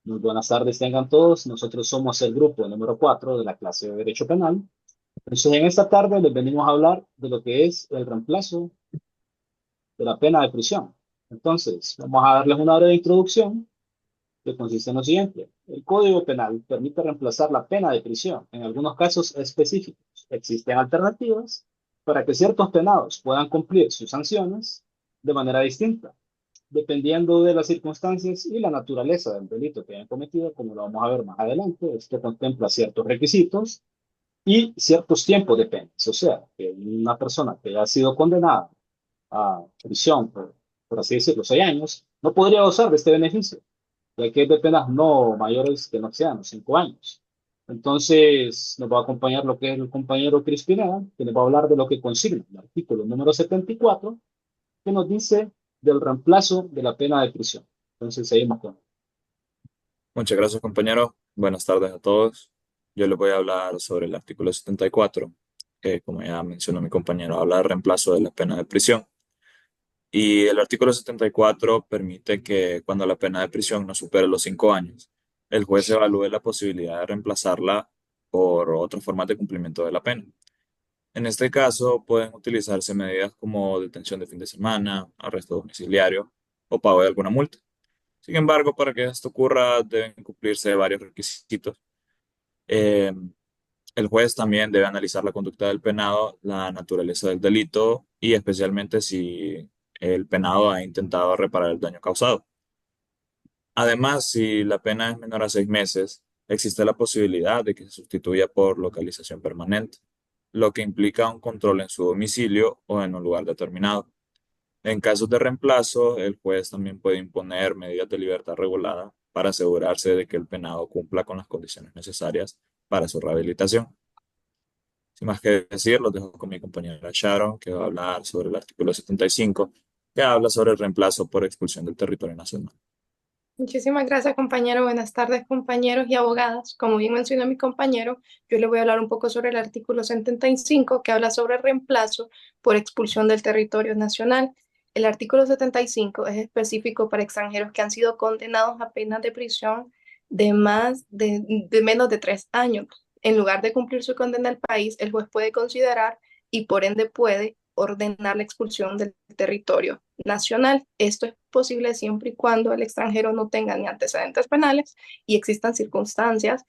Muy buenas tardes tengan todos. Nosotros somos el grupo número 4 de la clase de Derecho Penal. Entonces, en esta tarde les venimos a hablar de lo que es el reemplazo de la pena de prisión. Entonces, vamos a darles una breve introducción que consiste en lo siguiente. El Código Penal permite reemplazar la pena de prisión en algunos casos específicos. Existen alternativas para que ciertos penados puedan cumplir sus sanciones de manera distinta, dependiendo de las circunstancias y la naturaleza del delito que hayan cometido, como lo vamos a ver más adelante. Esto contempla ciertos requisitos y ciertos tiempos de penas. O sea, que una persona que ha sido condenada a prisión por así decirlo, 6 años, no podría gozar de este beneficio, ya que es de penas no mayores que no sean los 5 años. Entonces, nos va a acompañar lo que es el compañero Cris Pineda, que nos va a hablar de lo que consigna el artículo número 74, que nos dice del reemplazo de la pena de prisión. Entonces, seguimos con. Muchas gracias, compañero. Buenas tardes a todos. Yo les voy a hablar sobre el artículo 74, que, como ya mencionó mi compañero, habla de reemplazo de la pena de prisión. Y el artículo 74 permite que cuando la pena de prisión no supere los 5 años, el juez evalúe la posibilidad de reemplazarla por otras formas de cumplimiento de la pena. En este caso, pueden utilizarse medidas como detención de fin de semana, arresto domiciliario o pago de alguna multa. Sin embargo, para que esto ocurra, deben cumplirse varios requisitos. Eh, el juez también debe analizar la conducta del penado, la naturaleza del delito y especialmente si el penado ha intentado reparar el daño causado. Además, si la pena es menor a 6 meses, existe la posibilidad de que se sustituya por localización permanente, lo que implica un control en su domicilio o en un lugar determinado. En casos de reemplazo, el juez también puede imponer medidas de libertad regulada para asegurarse de que el penado cumpla con las condiciones necesarias para su rehabilitación. Sin más que decir, los dejo con mi compañera Sharon, que va a hablar sobre el artículo 75, que habla sobre el reemplazo por expulsión del territorio nacional. Muchísimas gracias, compañero. Buenas tardes, compañeros y abogadas. Como bien mencionó mi compañero, yo le voy a hablar un poco sobre el artículo 75, que habla sobre el reemplazo por expulsión del territorio nacional. El artículo 75 es específico para extranjeros que han sido condenados a penas de prisión de menos de 3 años. En lugar de cumplir su condena al país, el juez puede considerar y por ende puede ordenar la expulsión del territorio nacional. Esto es posible siempre y cuando el extranjero no tenga ni antecedentes penales y existan circunstancias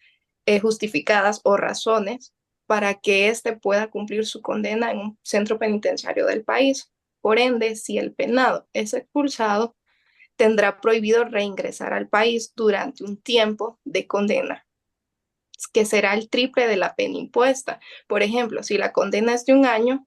justificadas o razones para que éste pueda cumplir su condena en un centro penitenciario del país. Por ende, si el penado es expulsado, tendrá prohibido reingresar al país durante un tiempo de condena, que será el triple de la pena impuesta. Por ejemplo, si la condena es de 1 año,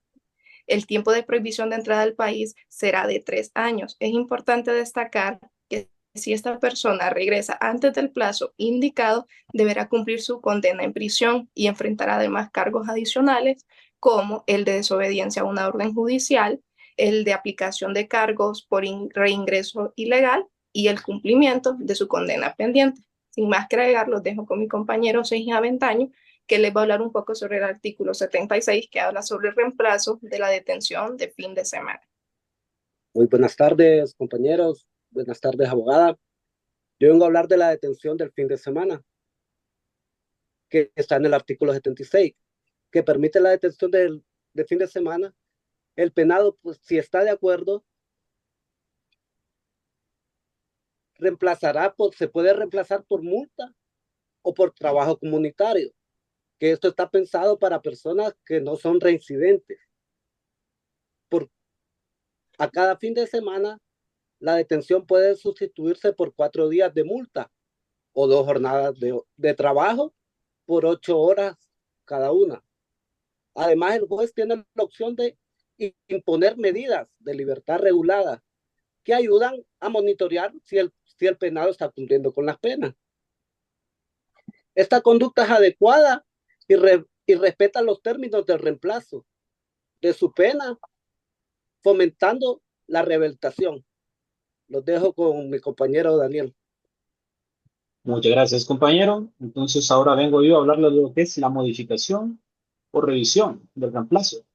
el tiempo de prohibición de entrada al país será de 3 años. Es importante destacar que si esta persona regresa antes del plazo indicado, deberá cumplir su condena en prisión y enfrentará además cargos adicionales como el de desobediencia a una orden judicial, el de aplicación de cargos por reingreso ilegal y el cumplimiento de su condena pendiente. Sin más que agregar, los dejo con mi compañero Seiji Aventaño, que les va a hablar un poco sobre el artículo 76, que habla sobre el reemplazo de la detención de fin de semana. Muy buenas tardes, compañeros. Buenas tardes, abogada. Yo vengo a hablar de la detención del fin de semana, que está en el artículo 76, que permite la detención de fin de semana. El penado, pues, si está de acuerdo, se puede reemplazar por multa o por trabajo comunitario, que esto está pensado para personas que no son reincidentes. Por, a cada fin de semana, la detención puede sustituirse por 4 días de multa o 2 jornadas de trabajo por 8 horas cada una. Además, el juez tiene la opción de imponer medidas de libertad regulada que ayudan a monitorear si el penado está cumpliendo con las penas. Esta conducta es adecuada y respeta los términos del reemplazo de su pena, fomentando la rehabilitación. Los dejo con mi compañero Daniel. Muchas gracias, compañero. Entonces, ahora vengo yo a hablarle de lo que es la modificación o revisión del reemplazo,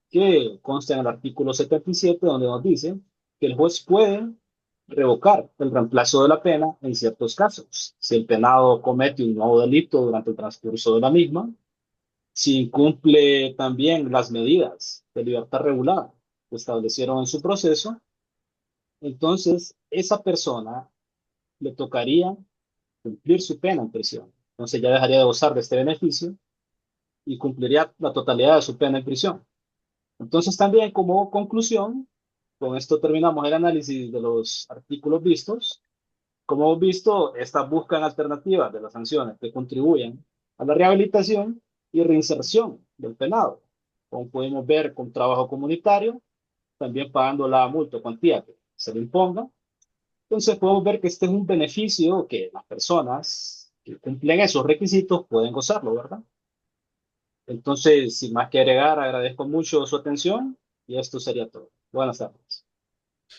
que consta en el artículo 77, donde nos dice que el juez puede revocar el reemplazo de la pena en ciertos casos. Si el penado comete un nuevo delito durante el transcurso de la misma, si incumple también las medidas de libertad regulada que establecieron en su proceso, entonces esa persona le tocaría cumplir su pena en prisión. Entonces ya dejaría de gozar de este beneficio y cumpliría la totalidad de su pena en prisión. Entonces también como conclusión, con esto terminamos el análisis de los artículos vistos. Como hemos visto, estas buscan alternativas de las sanciones que contribuyan a la rehabilitación y reinserción del penado, como podemos ver con trabajo comunitario, también pagando la multa o cuantía que se le imponga. Entonces podemos ver que este es un beneficio que las personas que cumplen esos requisitos pueden gozarlo, ¿verdad? Entonces, sin más que agregar, agradezco mucho su atención y esto sería todo. Buenas tardes.